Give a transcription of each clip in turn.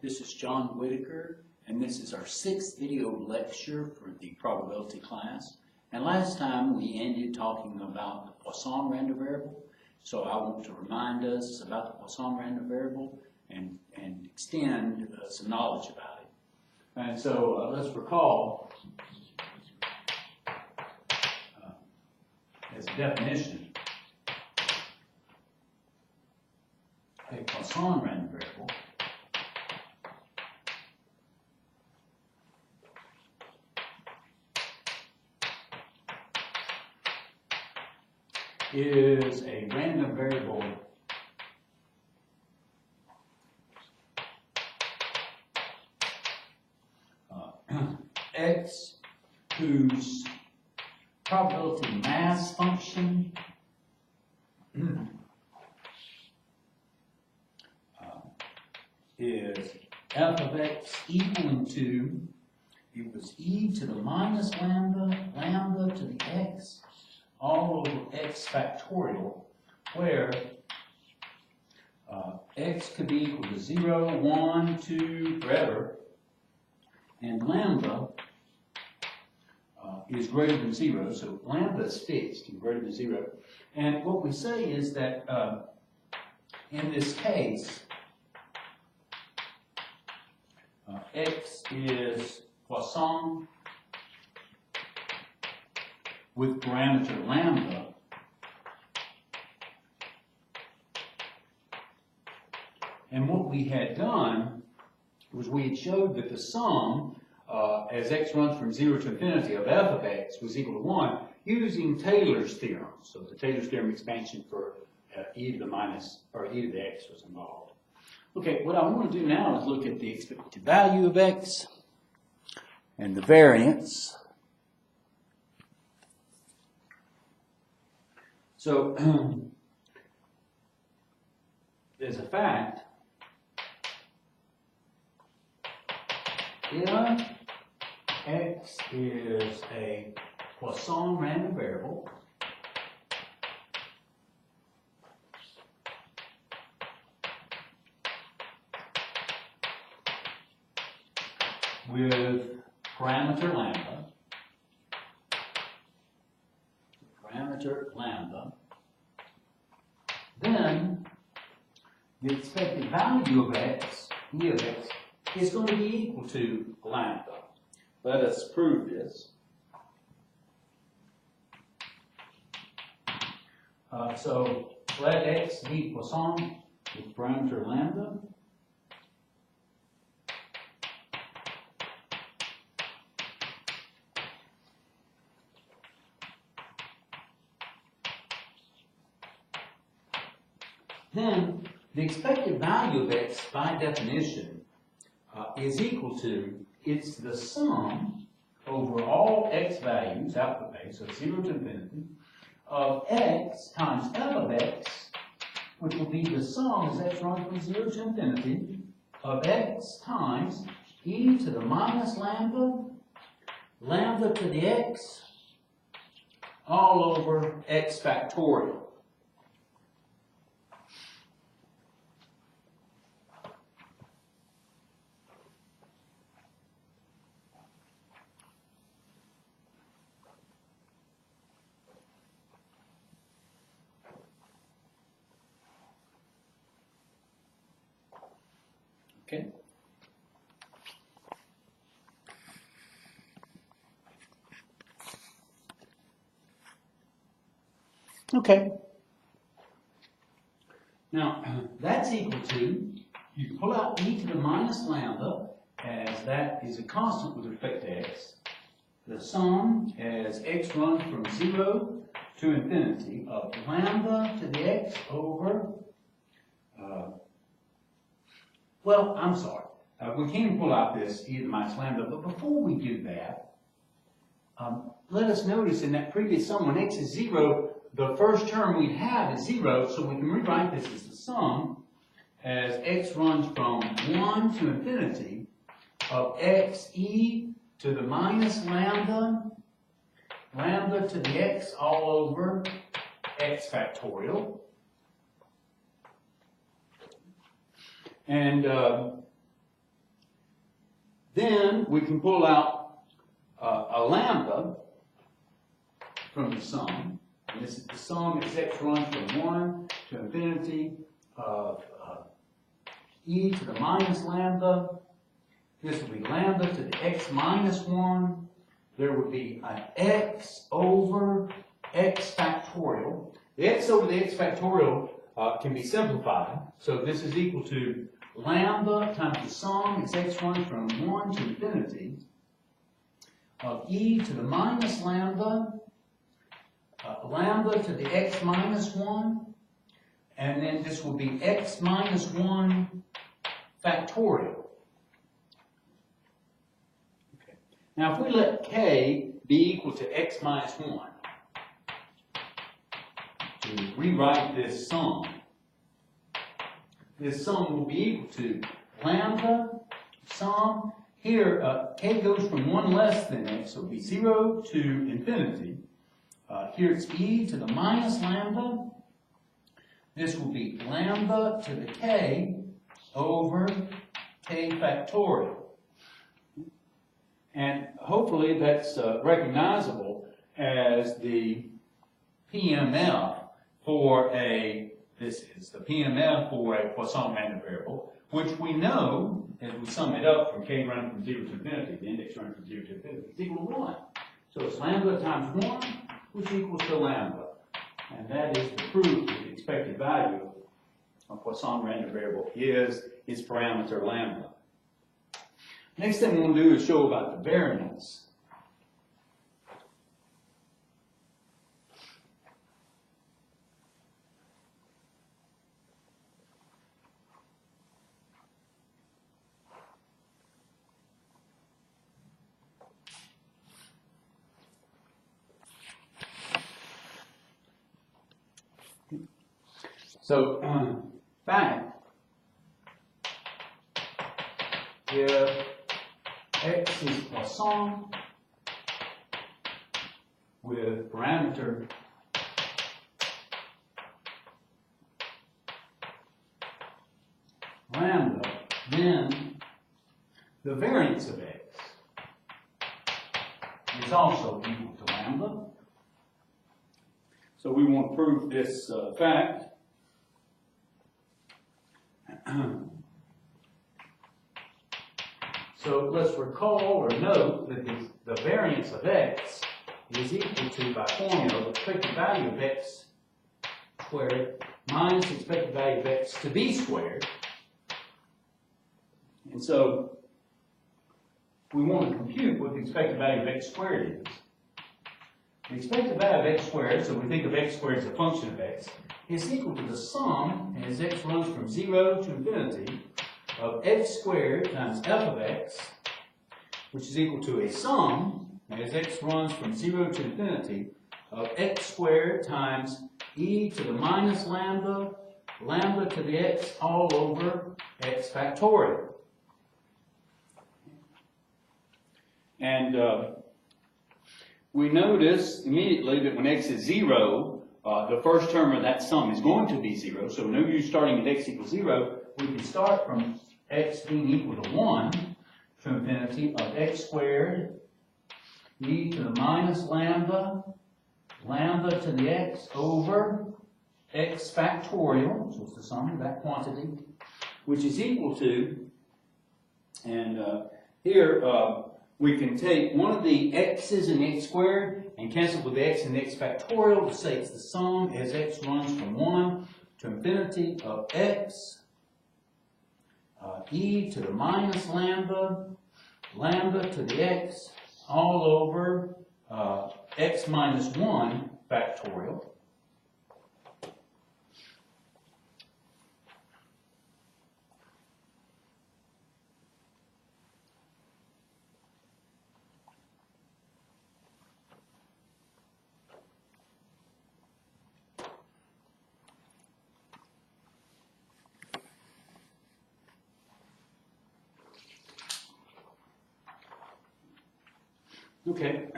This is John Whitaker, and this is our 6th video lecture for the probability class. And last time we ended talking about the Poisson random variable. So I want to remind us about the Poisson random variable and extend some knowledge about it. And so let's recall, as a definition, a Poisson random variable is a random variable x whose probability mass function is f of x equaling to, it was e to the minus lambda, lambda to the x, all over x factorial, where x could be equal to 0, 1, 2, forever, and lambda is greater than 0, so lambda is fixed and greater than 0. And what we say is that in this case, x is Poisson with parameter lambda, and what we had done was we had showed that the sum as x runs from 0 to infinity of f of x was equal to 1 using Taylor's theorem. So the Taylor's theorem expansion for e to the minus, or e to the x was involved. Okay, what I want to do now is look at the expected value of x and the variance. So, there's a fact, if x is a Poisson random variable, with parameter lambda, then the expected value of x, e of x, is going to be equal to lambda. Let us prove this. So let x be Poisson with parameter lambda. Then the expected value of x, by definition, is equal to, it's the sum over all x values, output values, so 0 to infinity, of x times f of x, which will be the sum as x runs from 0 to infinity, of x times e to the minus lambda, lambda to the x, all over x factorial. Okay. Okay. Now, that's equal to, you can pull out e to the minus lambda, as that is a constant with respect to x. The sum, as x runs from 0 to infinity, of lambda to the x over, well, I'm sorry. We can pull out this e to the minus lambda, but before we do that, let us notice in that previous sum, when x is 0, the first term we have is 0, so we can rewrite this as the sum as x runs from 1 to infinity of x e to the minus lambda, lambda to the x all over x factorial. And then we can pull out a lambda from the sum. And this is the sum as x runs from 1 to infinity of e to the minus lambda. This will be lambda to the x minus 1. There would be an x over x factorial. The x over the x factorial can be simplified. So this is equal to lambda times the sum as x runs from 1 to infinity of e to the minus lambda, lambda to the x minus 1, and then this will be x minus 1 factorial. Okay. Now if we let k be equal to x minus 1, to rewrite this sum will be equal to lambda sum. Here, k goes from 1 less than x, so it will be 0 to infinity. Here it's e to the minus lambda. This will be lambda to the k over k factorial. And hopefully that's recognizable as the PMF for this is the PMF for a Poisson random variable, which we know, as we sum it up from k running from 0 to infinity, the index running from 0 to infinity, is equal to 1. So it's lambda times 1, which equals to lambda. And that is the proof that the expected value of Poisson random variable is its parameter lambda. Next thing we'll do is show about the variance. So, fact, if x is Poisson with parameter lambda, then the variance of x is also equal to lambda. So we want to prove this fact. So let's recall or note that the variance of x is equal to, by formula, the expected value of x squared minus the expected value of x to b squared. And so we want to compute what the expected value of x squared is. The expected value of x squared, so we think of x squared as a function of x, is equal to the sum, as x runs from 0 to infinity, of x squared times f of x, which is equal to a sum, as x runs from 0 to infinity, of x squared times e to the minus lambda, lambda to the x all over x factorial. And we notice immediately that when x is 0, the first term of that sum is going to be 0. So no use starting at x equals 0. We can start from x being equal to 1 to infinity of x squared e to the minus lambda, lambda to the x over x factorial, so it's the sum of that quantity, which is equal to, and here we can take one of the x's in x squared and cancel with the x and x factorial to say it's the sum as x runs from 1 to infinity of x e to the minus lambda, lambda to the x all over x minus 1 factorial. Okay,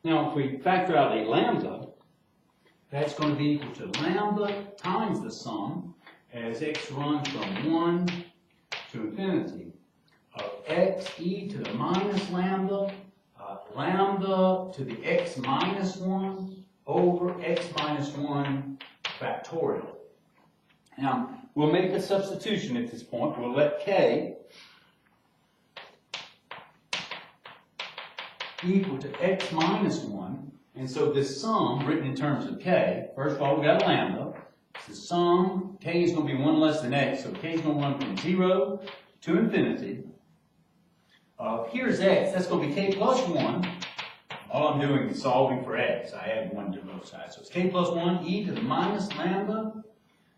now if we factor out a lambda, that's going to be equal to lambda times the sum as x runs from 1 to infinity of x e to the minus lambda, lambda to the x minus 1 over x minus 1 factorial. Now, we'll make a substitution at this point. We'll let k equal to x minus 1. And so this sum, written in terms of k, first of all, we got a lambda. The sum, k is going to be 1 less than x, so k is going to run from 0 to infinity. Here's x, that's going to be k plus 1. All I'm doing is solving for x. I add 1 to both sides. So it's k plus 1 e to the minus lambda.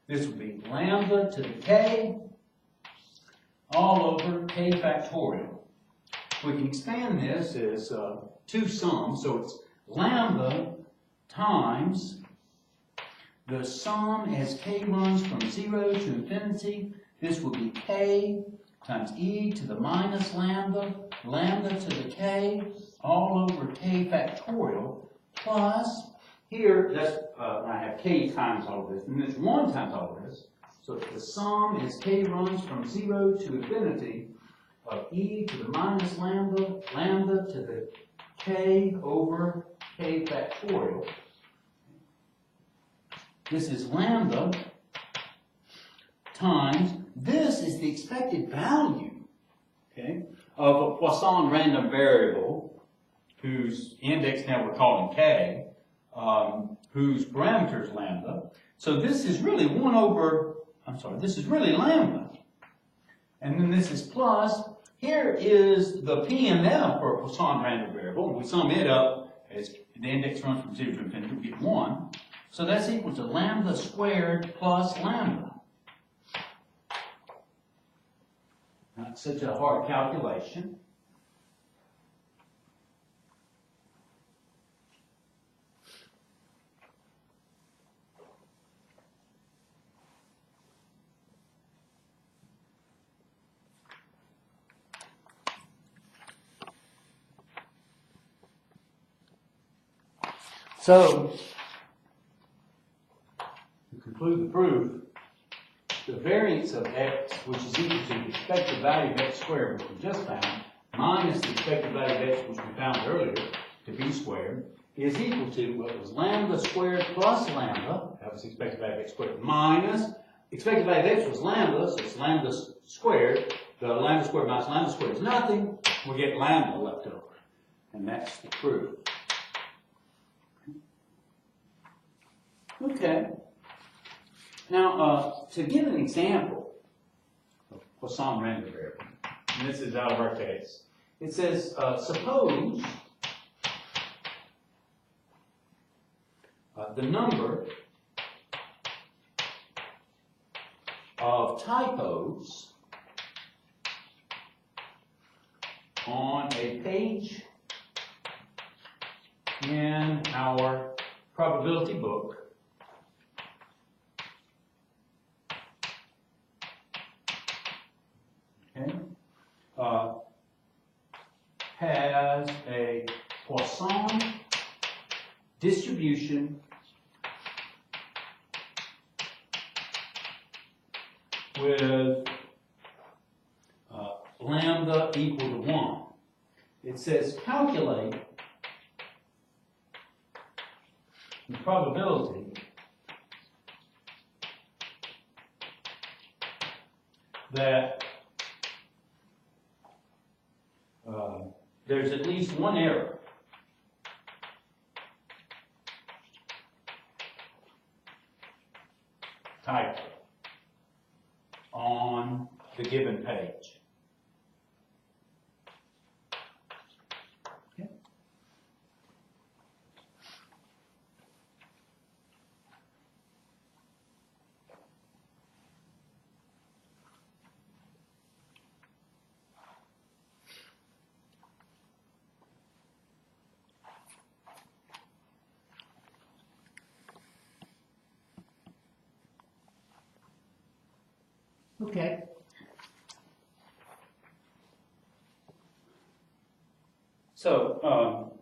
This will be lambda to the k all over k factorial. We can expand this as two sums, so it's lambda times the sum as k runs from 0 to infinity. This will be k times e to the minus lambda, lambda to the k, all over k factorial, plus, here, that's, I have k times all of this, and it's 1 times all of this. So the sum as k runs from 0 to infinity of e to the minus lambda, lambda to the k over k factorial. This is lambda times, this is the expected value, okay, of a Poisson random variable whose index now we're calling k, whose parameter is lambda. So this is really this is really lambda. And then this is plus, here is the PMF for a Poisson random variable. We sum it up as the index runs from 0 to infinity, we get 1. So that's equal to lambda squared plus lambda. Not such a hard calculation. So, to conclude the proof, the variance of x, which is equal to the expected value of x squared, which we just found, minus the expected value of x, which we found earlier, to b squared, is equal to what was lambda squared plus lambda, that was the expected value of x squared, minus, expected value of x was lambda, so it's lambda squared. The lambda squared minus lambda squared is nothing. We get lambda left over. And that's the proof. Okay. Now, to give an example of Poisson random variable, and this is out of our case, it says, suppose the number of typos on a page in our probability book has a Poisson distribution with lambda equal to 1. It says calculate the probability that there's at least one error type on the given page. Okay. Okay. So,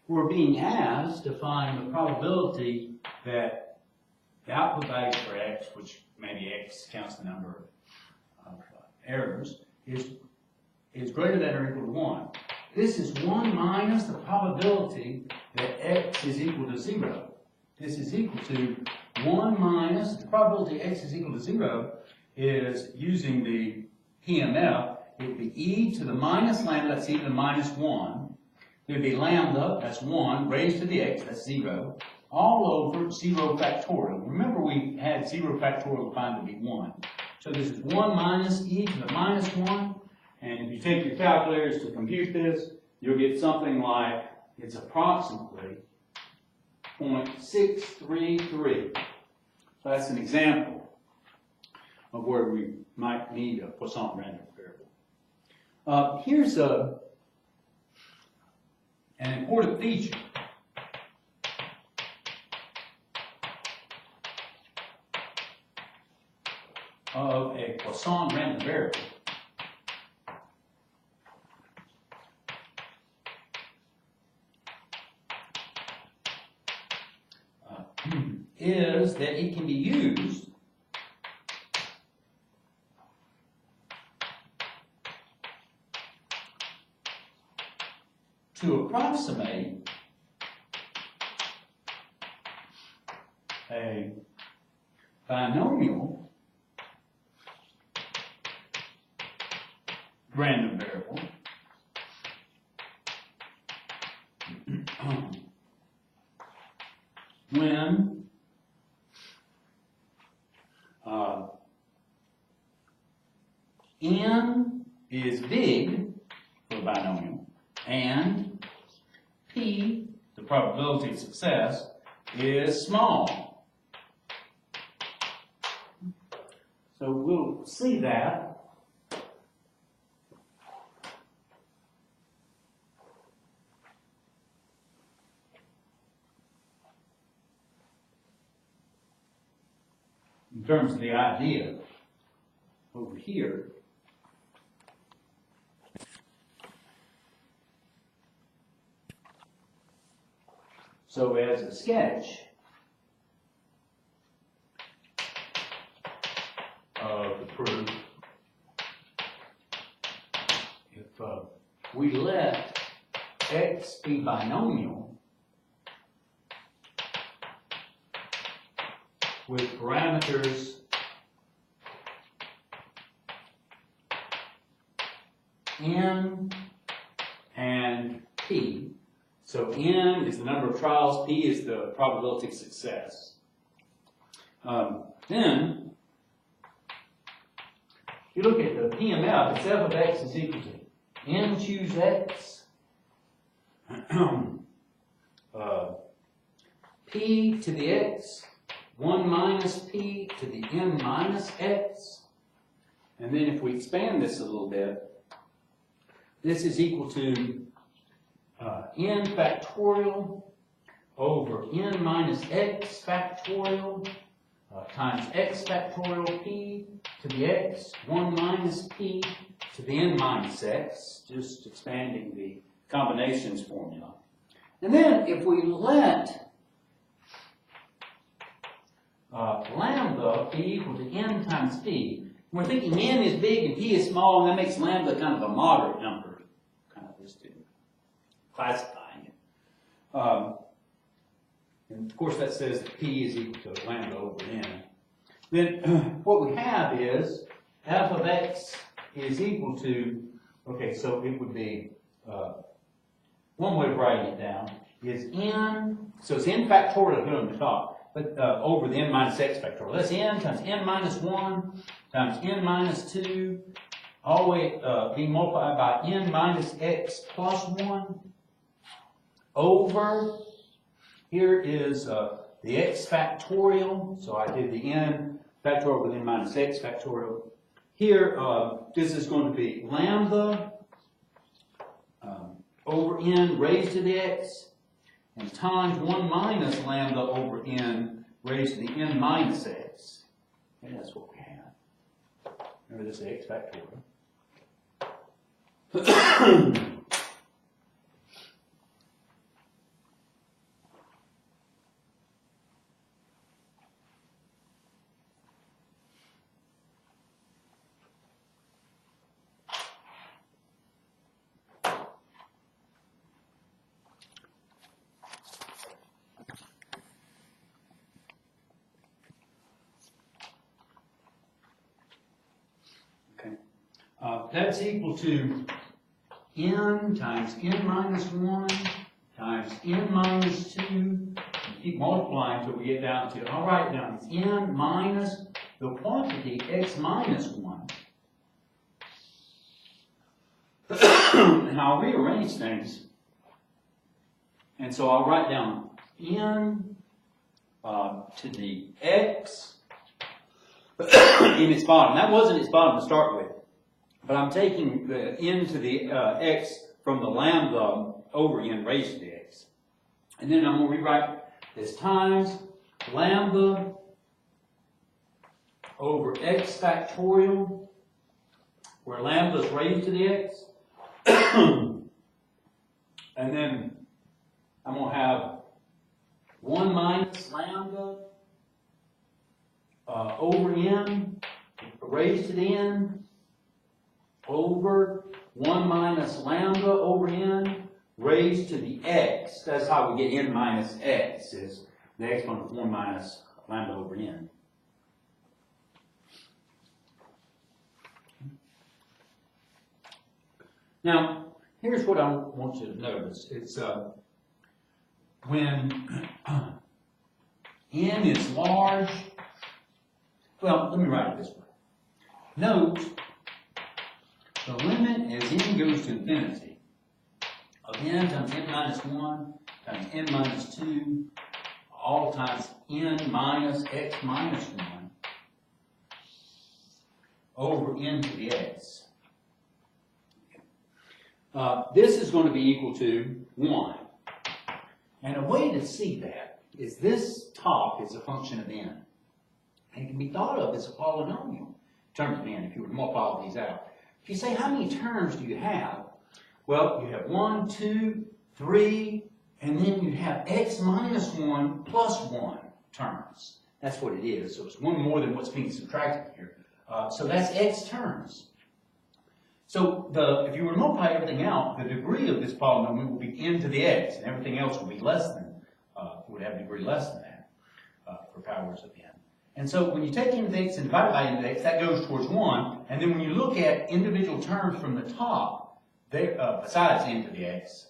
we're being asked to find the probability that the output value for x, which maybe x counts the number of errors, is is greater than or equal to 1. This is 1 minus the probability that x is equal to 0. This is equal to 1 minus the probability x is equal to 0 is using the PMF. It would be e to the minus lambda, that's e to the minus 1. It would be lambda, that's 1, raised to the x, that's 0, all over 0 factorial. Remember we had 0 factorial defined to be 1. So this is 1 minus e to the minus 1. And if you take your calculators to compute this, you'll get something like, it's approximately 0.633. So that's an example of where we might need a Poisson random variable. Here's an important feature. Of a Poisson random variable. Is that it can be used to approximate a binomial random variable when n is big for a binomial and p, the probability of success, is small. So we'll see that in terms of the idea over here. So as a sketch of the proof, if we let x be binomial with parameters n and p. So n is the number of trials, p is the probability of success. Then, you look at the PMF, if f of x is equal to n choose x, p to the x, 1 minus p to the n minus x. And then if we expand this a little bit, this is equal to n factorial over n minus x factorial times x factorial p to the x, 1 minus p to the n minus x, just expanding the combinations formula. And then if we let lambda be equal to n times p, we're thinking n is big and p is small, and that makes lambda kind of a moderate number, kind of just classifying it. And of course that says that p is equal to lambda over n. Then what we have is f of x is equal to, okay, so it would be, one way of writing it down is n, so it's n factorial here on the top, but over the n minus x factorial. That's n times n minus 1 times n minus 2, all the way being multiplied by n minus x plus 1 over, here is the x factorial, so I did the n factorial with n minus x factorial. Here, this is going to be lambda over n raised to the x, and times 1 minus lambda over n raised to the n minus x. And that's what we have. Remember this is x factorial. That's equal to n times n minus 1 times n minus 2. Keep multiplying until we get down to, I'll write it down, it's n minus the quantity x minus 1. And I'll rearrange things. And so I'll write down n to the x in its bottom. That wasn't its bottom to start with. But I'm taking the n to the x from the lambda over n raised to the x. And then I'm going to rewrite this times lambda over x factorial, where lambda is raised to the x. And then I'm going to have 1 minus lambda over n raised to the n over 1 minus lambda over n raised to the x. That's how we get n minus x, is the exponent of 1 minus lambda over n. Now, here's what I want you to notice. It's when n is large, well, let me write it this way. Note, the limit as n goes to infinity of n times n minus 1 times n minus 2 all times n minus x minus 1 over n to the x. This is going to be equal to 1. And a way to see that is this top is a function of n. And it can be thought of as a polynomial in terms of n if you were to multiply all these out. If you say, how many terms do you have? Well, you have 1, 2, 3, and then you have x minus 1 plus 1 terms. That's what it is. So it's one more than what's being subtracted here. So that's x terms. So if you were to multiply everything out, the degree of this polynomial will be n to the x, and everything else will be less than, would have a degree less than that for powers of n. And so when you take n to the x and divide it by n to the x, that goes towards 1. And then when you look at individual terms from the top, besides n to the x,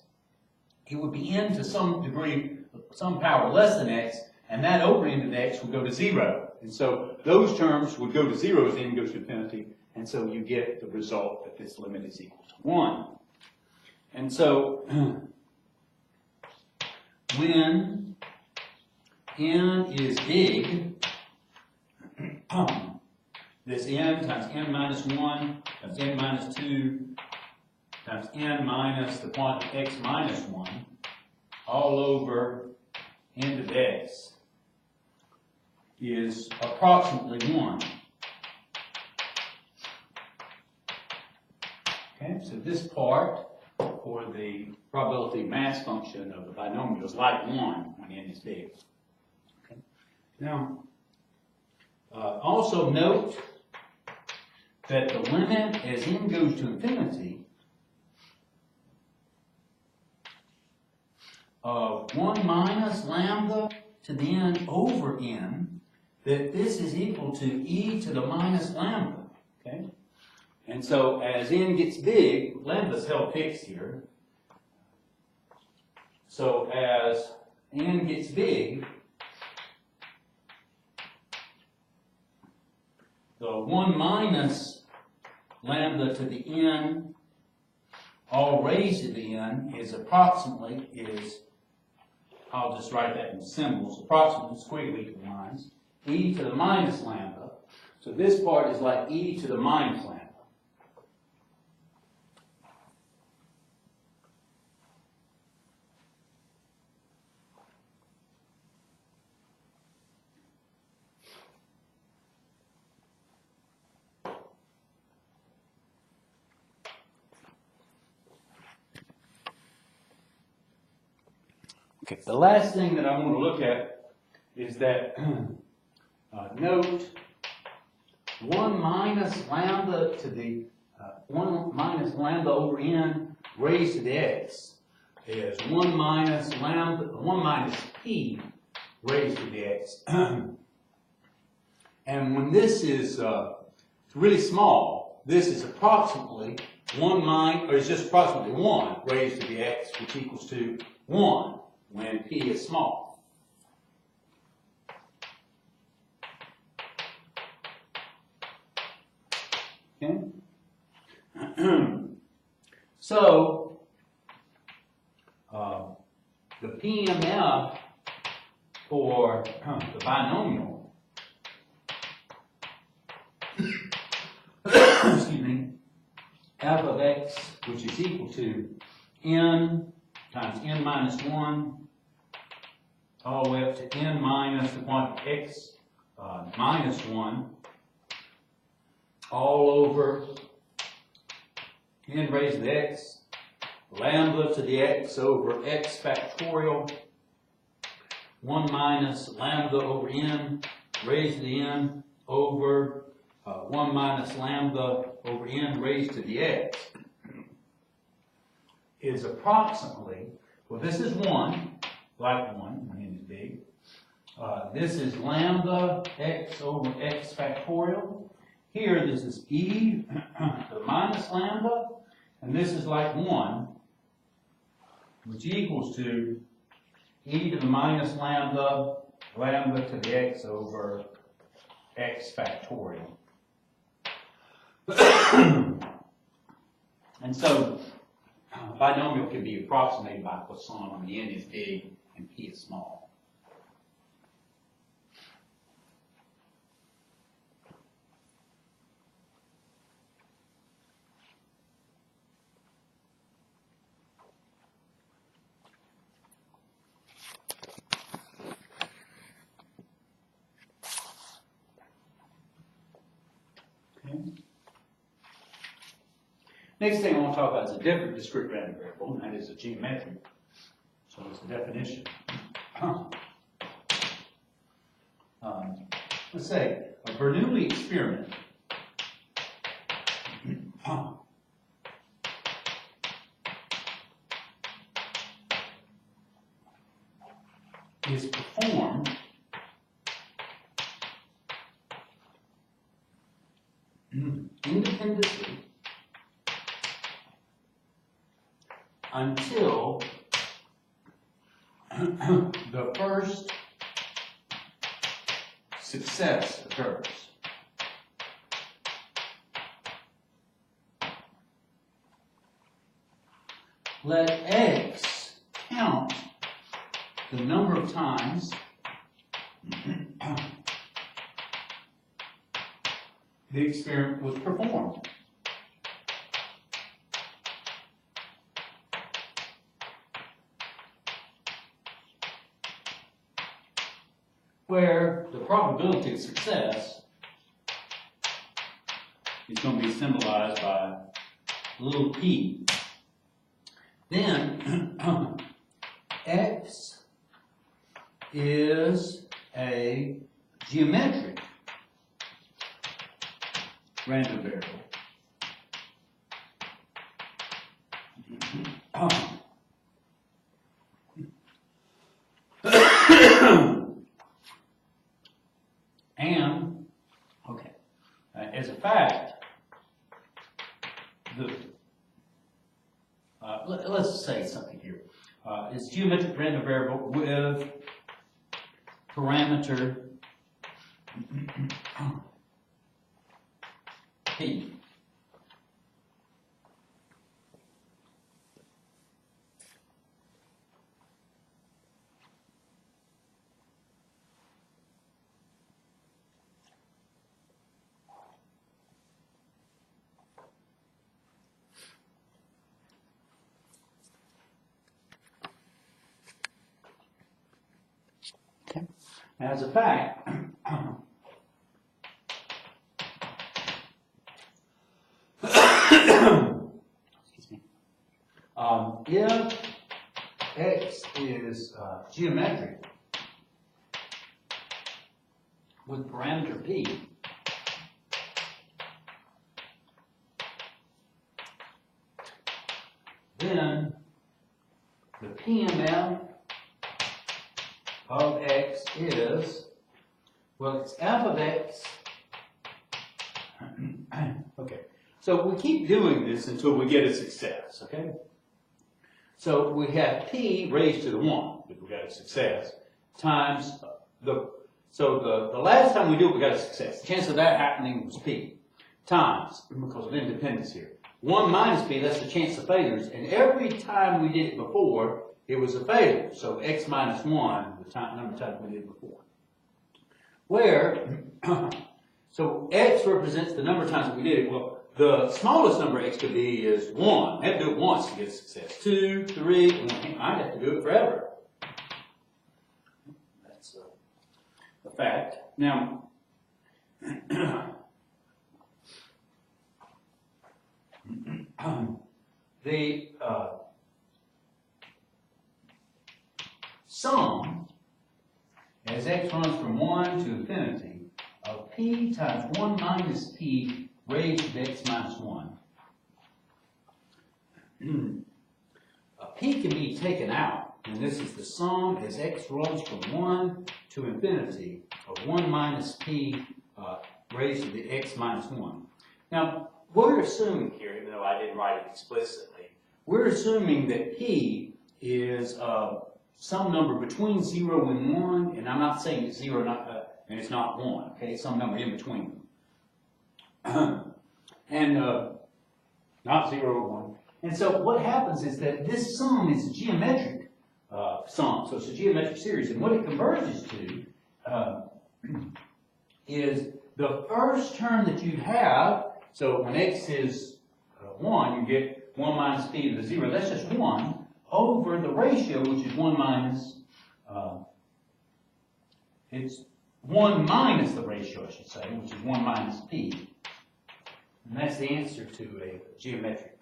it would be n to some degree, some power less than x, and that over n to the x would go to 0. And so those terms would go to 0 as n goes to infinity. And so you get the result that this limit is equal to 1. And so when n is big, this n times n minus 1 times n minus 2 times n minus the quantity x minus 1 all over n to the x is approximately 1. Okay, so this part for the probability mass function of the binomial is like 1 when n is big. Okay. Now, also note that the limit as n goes to infinity of 1 minus lambda to the n over n, that this is equal to e to the minus lambda. Okay? And so as n gets big, lambda's held fixed here. So as n gets big, the 1 minus lambda to the n all raised to the n is approximately, I'll just write that in symbols, approximately squiggly equal lines, e to the minus lambda. So this part is like e to the minus lambda. Okay, the last thing that I want to look at is that note 1 minus lambda to the 1 minus lambda over n raised to the x is 1 minus p raised to the x. And when this is really small, this is approximately 1 minus, or it's just approximately 1 raised to the x, which equals to 1 when p is small. Okay? So, the PMF for the binomial, excuse me, f of x, which is equal to n times n minus 1, all the way up to n minus the quantity x minus 1, all over n raised to the x, lambda to the x over x factorial, 1 minus lambda over n raised to the n over 1 minus lambda over n raised to the x is approximately, well, this is 1, like 1, when n is big. This is lambda x over x factorial. Here, this is e to the minus lambda, and this is like 1, which equals to e to the minus lambda, lambda to the x over x factorial. And so, binomial can be approximated by Poisson when n is big and p is small. Next thing I want to talk about is a different discrete random variable, and that is a geometric. So it's the definition. Let's say a Bernoulli experiment is performed independently until the first success occurs. Let x count the number of times the experiment was performed. Where the probability of success is going to be symbolized by little p. Then x is a geometric random variable. And, okay, as a fact, let's say something here. It's geometric random variable with parameter p. Okay. As a fact, excuse me. If x is geometric with parameter p, then the PMF of x is, well, it's f of x. Okay, So we keep doing this until we get a success, okay? So we have p raised to the 1, if we got a success, times the last time we do it, we got a success. The chance of that happening was p, times, because of independence here. 1 minus p, that's the chance of failures, and every time we did it before, it was a failure. So x minus 1, the number of times we did it before. Where, so x represents the number of times that we did it. Well, the smallest number x could be is 1. I have to do it once to get a success. 2, 3, and I have to do it forever. That's a fact. Now, the sum, as x runs from 1 to infinity, of p times 1 minus p raised to x minus 1. P can be taken out, and this is the sum as x runs from 1 to infinity of 1 minus p raised to the x minus 1. Now, we're assuming here, even though I didn't write it explicitly, we're assuming that p is some number between 0 and 1, and I'm not saying it's 0 and it's not 1, okay? It's some number in between them. And not 0 or 1. And so what happens is that this sum is a geometric sum, so it's a geometric series, and what it converges to is the first term that you have. So when x is 1, you get 1 minus p to the 0. That's just 1 over the ratio, which is 1 minus, it's 1 minus the ratio, I should say, which is 1 minus p. And that's the answer to a geometric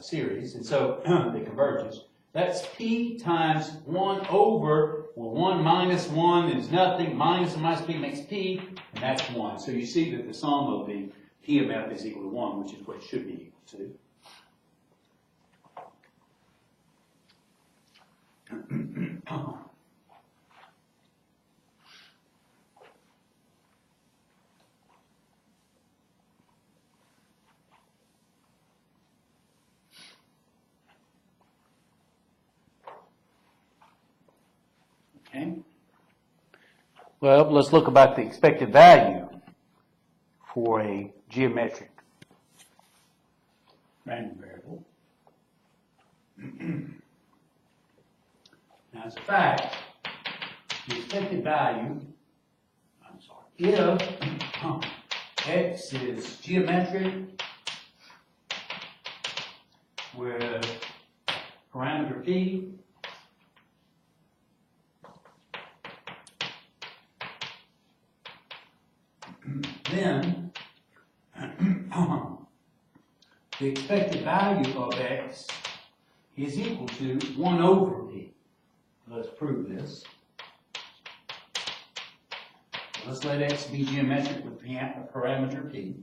series. And so it converges. That's p times 1 over, well, 1 minus 1 is nothing. Minus and minus p makes p, and that's 1. So you see that the sum of the p of f is equal to 1, which is what it should be equal to. Okay. Well, let's look about the expected value for a geometric random variable. Now, as a fact, the expected value, if x is geometric with parameter p, then the expected value of x is equal to 1 over p. Let's prove this. Let's let x be geometric with parameter p.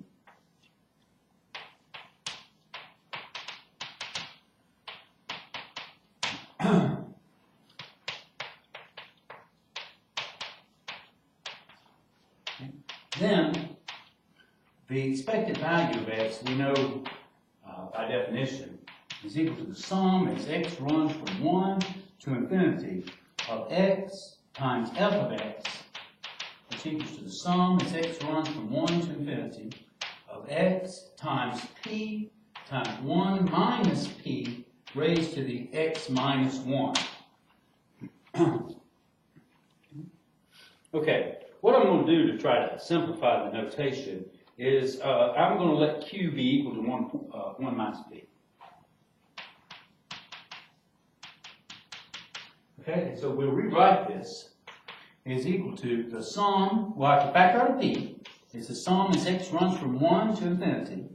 Then, the expected value of x, we know by definition, is equal to the sum as x runs from 1 to infinity of x times f of x, which equals to the sum as x runs from 1 to infinity of x times p times 1 minus p raised to the x minus 1. Okay. What I'm going to do to try to simplify the notation is I'm going to let q be equal to 1 minus p. Okay, and so we'll rewrite this as equal to the sum, well, I have to factor out a p. It's the sum as x runs from 1 to infinity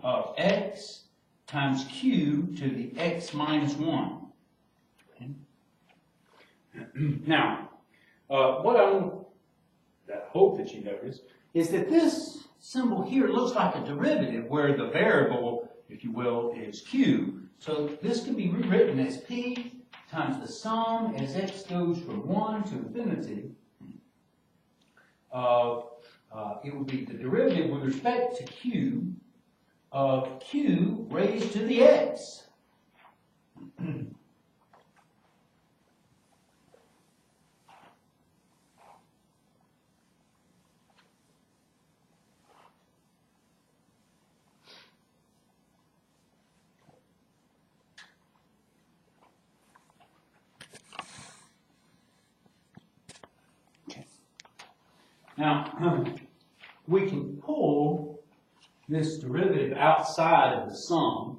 of x times q to the x minus 1. Okay. Now, what I hope that you notice is that this symbol here looks like a derivative where the variable, if you will, is q. So this can be rewritten as p times the sum as x goes from 1 to infinity of, it would be the derivative with respect to q of q raised to the x. Now, we can pull this derivative outside of the sum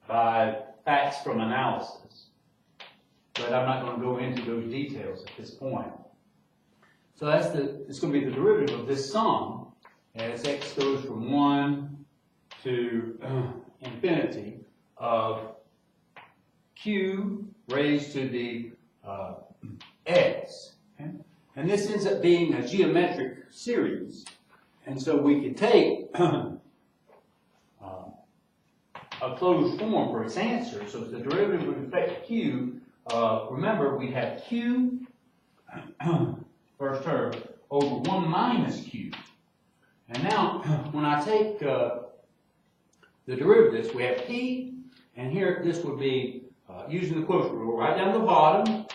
by facts from analysis, but I'm not going to go into those details at this point. So it's going to be the derivative of this sum as x goes from 1 to infinity of q raised to the x. Okay? And this ends up being a geometric series. And so we could take a closed form for its answer. So the derivative with respect to q, remember we have q, first term, over 1 minus q. And now when I take the derivatives, we have p, and here this would be, using the quotient rule, right down the bottom,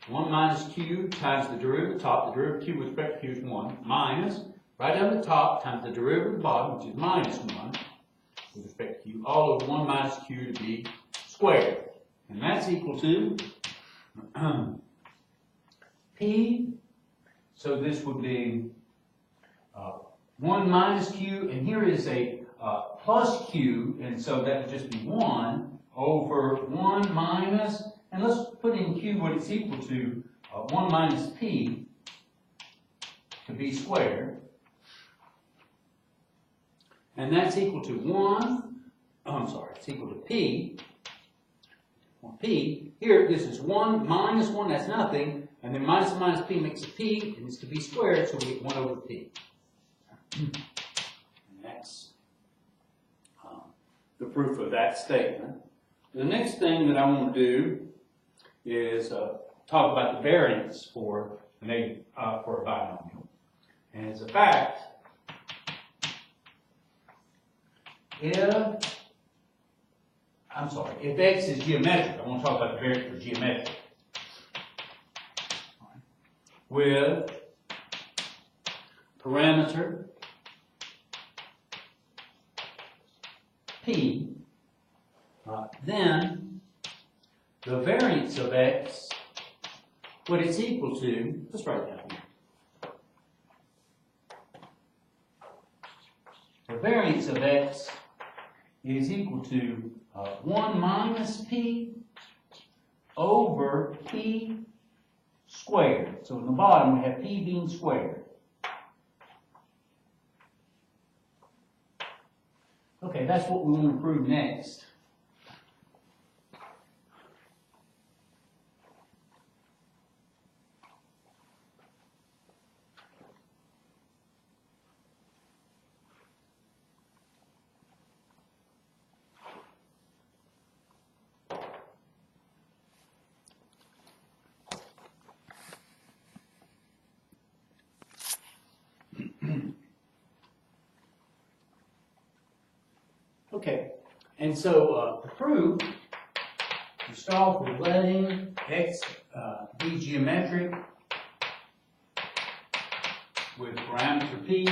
1 minus q times the derivative top, the derivative q with respect to q is 1, minus, right down the top, times the derivative at the bottom, which is minus 1, with respect to q, all over 1 minus q to be squared. And that's equal to p, so this would be 1 minus q, and here is a plus q, and so that would just be 1 over 1 minus, and let's put in q what it's equal to, 1 minus p to b squared. And that's equal to 1, it's equal to p. Well, p, here this is 1 minus 1, that's nothing, and then minus p makes a p, and it's to be squared, so we get 1 over p. And that's the proof of that statement. The next thing that I want to do is talk about the variance for a binomial. And as a fact, if x is geometric, I want to talk about the variance for geometric. With parameter p, then the variance of x, what it's equal to, let's write it down here. The variance of x is equal to 1 minus p over p squared. So in the bottom we have p being squared. Okay, that's what we want to prove next. Okay, and so to prove, you start off with letting x be geometric with parameter p.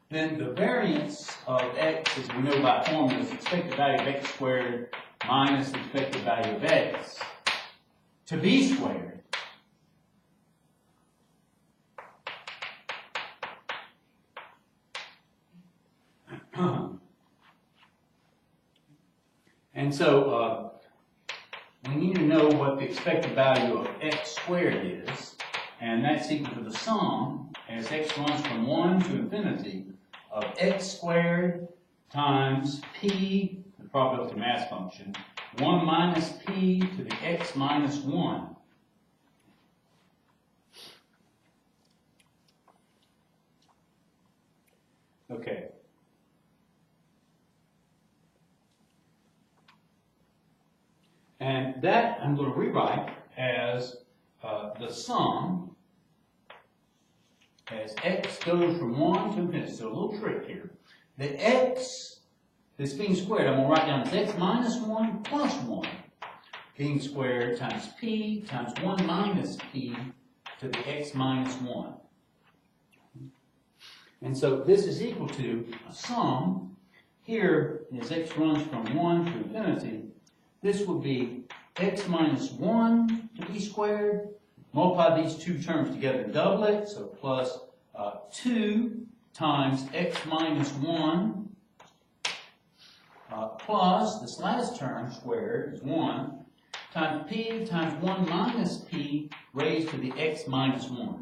Then the variance of x, as we know by formula, is the expected value of x squared minus the expected value of x to b squared. And so we need to know what the expected value of x squared is, and that's equal to the sum, as x runs from 1 to infinity, of x squared times p, the probability mass function, 1 minus p to the x minus 1. Okay. And that I'm going to rewrite as the sum as x goes from 1 to infinity. So a little trick here. The x that's being squared, I'm going to write down as x minus 1 plus 1 being squared times p times 1 minus p to the x minus 1. And so this is equal to a sum. Here, as x runs from 1 to infinity, this would be x minus 1 to b squared. Multiply these two terms together and double it, so plus 2 times x minus 1 plus this last term squared is 1 times p times 1 minus p raised to the x minus 1.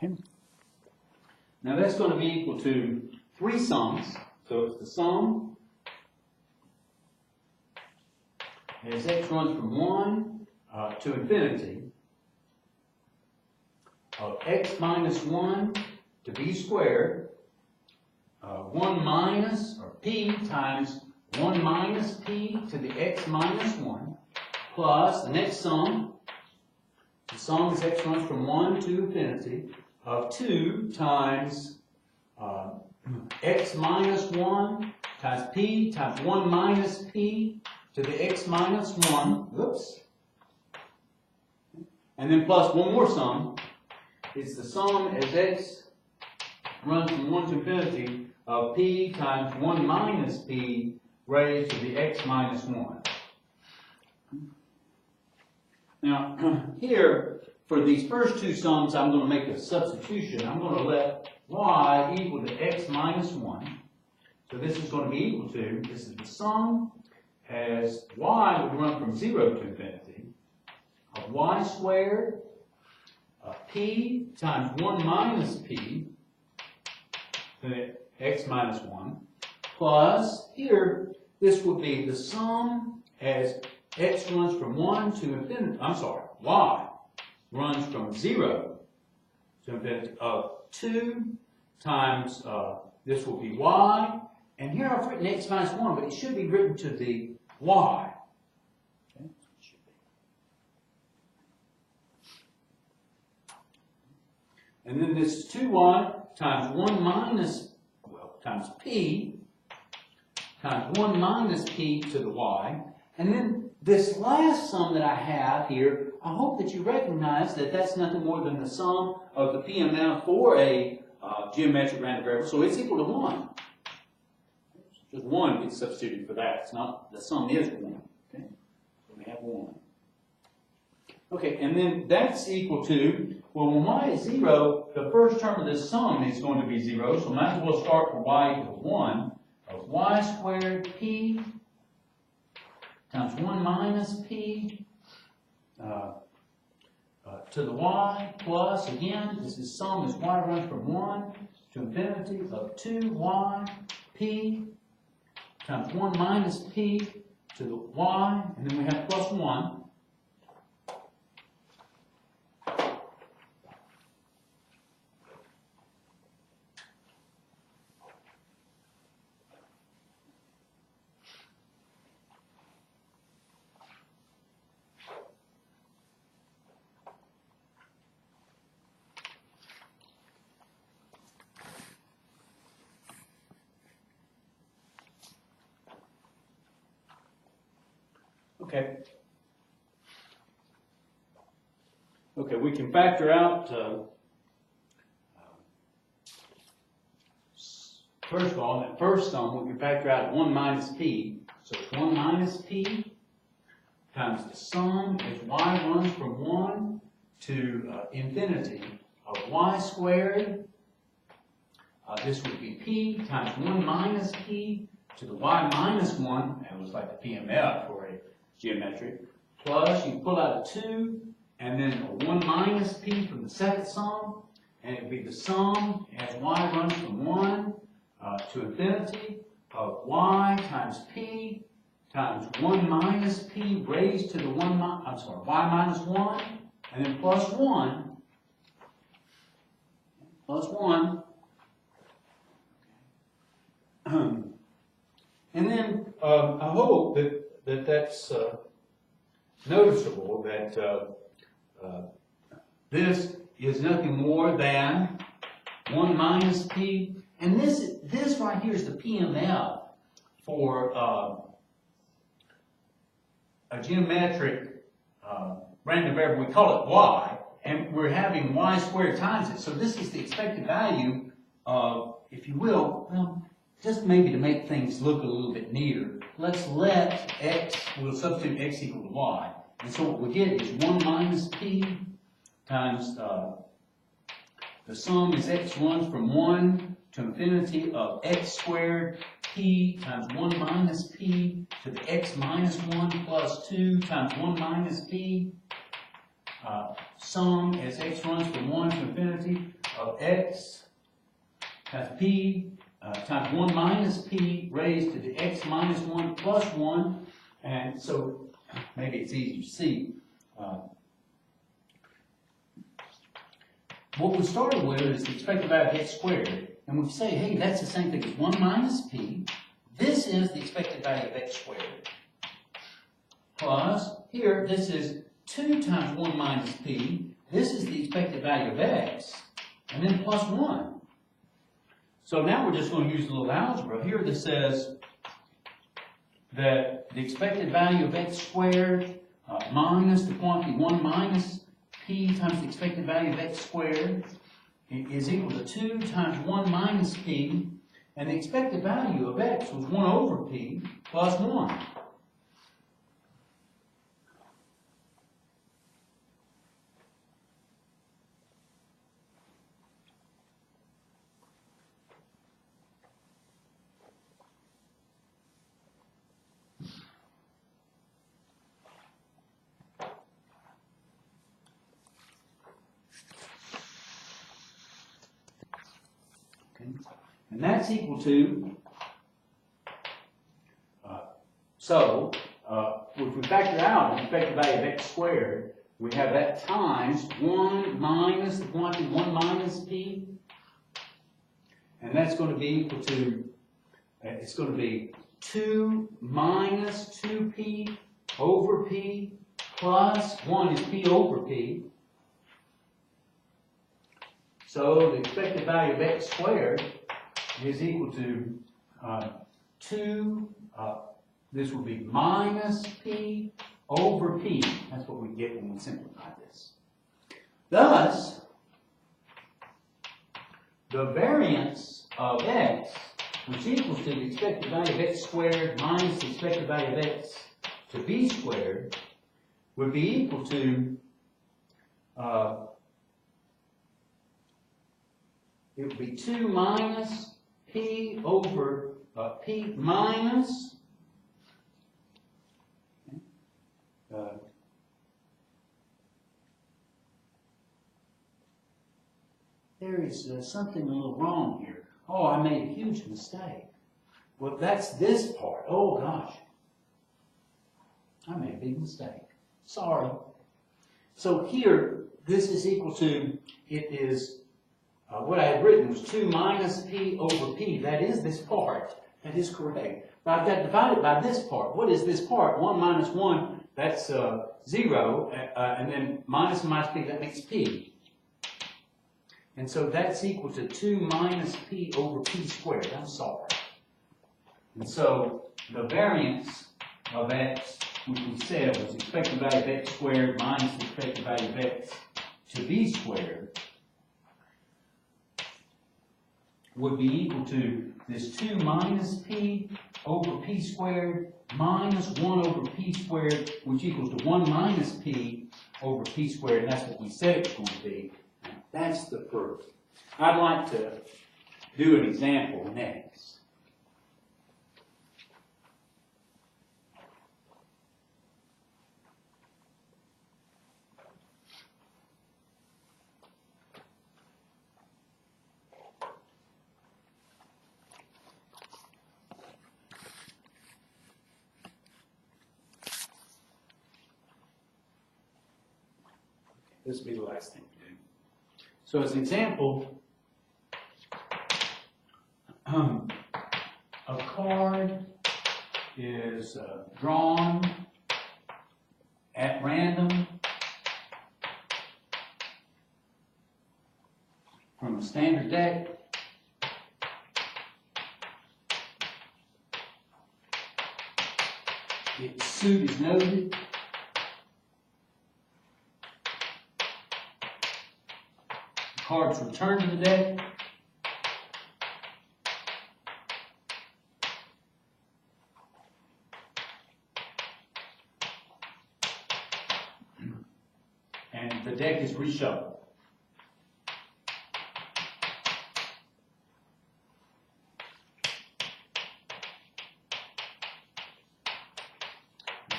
Okay. Now that's going to be equal to 3 sums. So it's the sum as x runs from 1 to infinity of x minus 1 to b squared, 1 minus, or p times 1 minus p to the x minus 1, plus the next sum. The sum as x runs from 1 to infinity of 2 times x minus 1 times p times 1 minus p to the x minus 1. Whoops. And then plus one more sum. It's the sum as x runs from 1 to infinity of p times 1 minus p raised to the x minus 1. Now, here, for these first two sums, I'm going to make a substitution. I'm going to let y equal to x minus 1. So this is going to be equal to, this is the sum as y would run from 0 to infinity of y squared of p times 1 minus p to the x minus 1 plus, here, this would be the sum as x runs from 1 to infinity, y runs from 0 to infinity of 2 times, this will be y, and here I've written x minus 1, but it should be written to the y. Okay? And then this 2y times 1 minus, times p times 1 minus p to the y, and then this last sum that I have here, I hope that you recognize that that's nothing more than the sum of the PMF for a geometric random variable, so it's equal to 1. Just 1 gets substituted for that. It's not, the sum is 1. Okay? So we have 1. Okay, and then that's equal to, well, when y is 0, the first term of this sum is going to be 0, so might as well start for y equal to 1 of y squared p times 1 minus p to the y plus, again, this is sum as y runs from 1 to infinity of 2y p times 1 minus p to the y, and then we have plus 1. Okay. Okay, we can factor out, first of all, that first sum, we can factor out 1 minus p. So it's 1 minus p times the sum as y runs from 1 to infinity of y squared. This would be p times 1 minus p to the y minus 1. That was like the PMF for a geometric, plus you pull out a 2, and then a 1 minus p from the second sum, and it would be the sum as y runs from 1 to infinity of y times p times 1 minus p raised to the y minus 1, and then plus 1, and then I hope that's noticeable that this is nothing more than 1 minus p, and this right here is the PMF for a geometric random variable. We call it y, and we're having y squared times it. So this is the expected value of, if you will, well, just maybe to make things look a little bit neater, let's let x, we'll substitute x equal to y. And so what we get is 1 minus p times, the sum is x runs from 1 to infinity of x squared p times 1 minus p to the x minus 1 plus 2 times 1 minus p. Sum as x runs from 1 to infinity of x times p times 1 minus p raised to the x minus 1 plus 1. And so maybe it's easier to see. What we started with is the expected value of x squared. And we say, hey, that's the same thing as 1 minus p. This is the expected value of x squared. Plus, here, this is 2 times 1 minus p. This is the expected value of x. And then plus 1. So now we're just going to use a little algebra. Here this says that the expected value of x squared minus the quantity 1 minus p times the expected value of x squared is equal to 2 times 1 minus p, and the expected value of x was 1 over p plus 1. And that's equal to, if we factor out the expected value of x squared, we have that times 1 minus the quantity 1 minus p, and that's going to be equal to, it's going to be 2 minus 2p over p plus 1 is p over p. So the expected value of x squared is equal to 2, this will be minus p over p. That's what we get when we simplify this. Thus, the variance of x, which equals to the expected value of x squared minus the expected value of x to b squared, would be equal to, it would be 2 minus p over p minus there is something a little wrong here. Oh, I made a huge mistake. Well, that's this part. Oh, gosh. I made a big mistake. Sorry. So here, this is equal to, it is, what I had written was 2 minus p over p. That is this part. That is correct. But I've got to divide it by this part. What is this part? 1 minus 1, that's 0. And then minus p, that makes p. And so that's equal to 2 minus p over p squared. I'm sorry. And so the variance of x, which we said was expected value of x squared minus the expected value of x to b squared, would be equal to this 2 minus p over p squared minus 1 over p squared, which equals to 1 minus p over p squared. And that's what we said it was going to be. That's the proof. I'd like to do an example next. This will be the last thing we do. So as an example, a card is drawn at random from a standard deck. Its suit is noted. The card's returned to the deck. And the deck is reshuffled.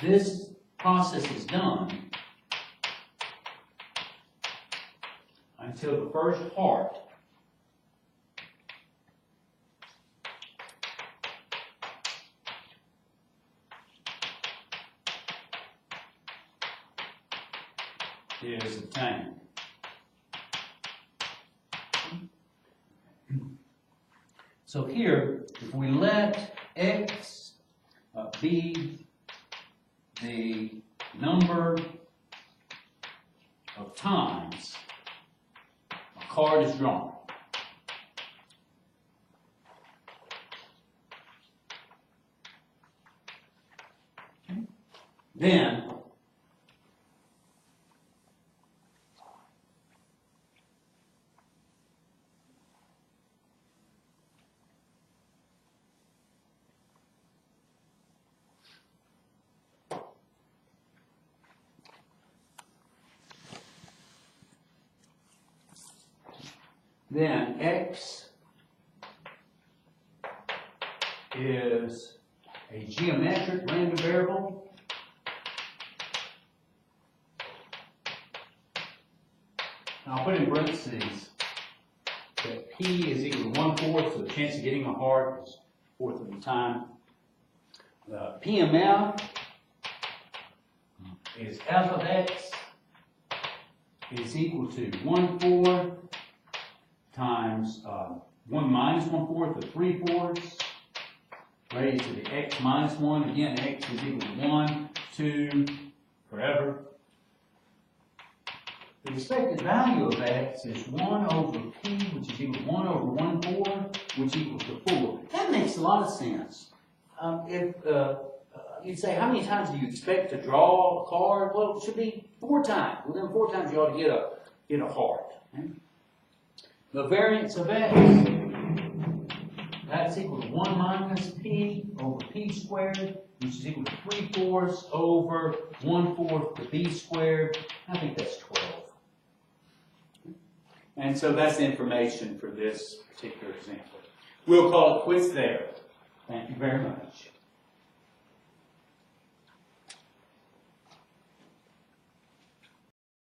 This process is done until the first part is obtained. So here, if we let x be the number of times a card is drawn, then x is a geometric random variable. Now I'll put in parentheses that p is equal to 1/4, so the chance of getting a heart is 1/4 of the time. PMF is f of x is equal to 1/4 times 1 minus 1/4 of 3/4 raised to the x minus 1. Again, x is equal to 1, 2, forever. The expected value of x is 1 over p, which is equal to 1 over 1/4, which equals to 4. That makes a lot of sense. If you'd say, how many times do you expect to draw a card? Well, it should be 4 times. Within 4 times, you ought to get a heart. Okay? The variance of x, that's equal to 1 minus p over p squared, which is equal to 3/4 over 1/4 to b squared. I think that's 12. And so that's the information for this particular example. We'll call it quits there. Thank you very much.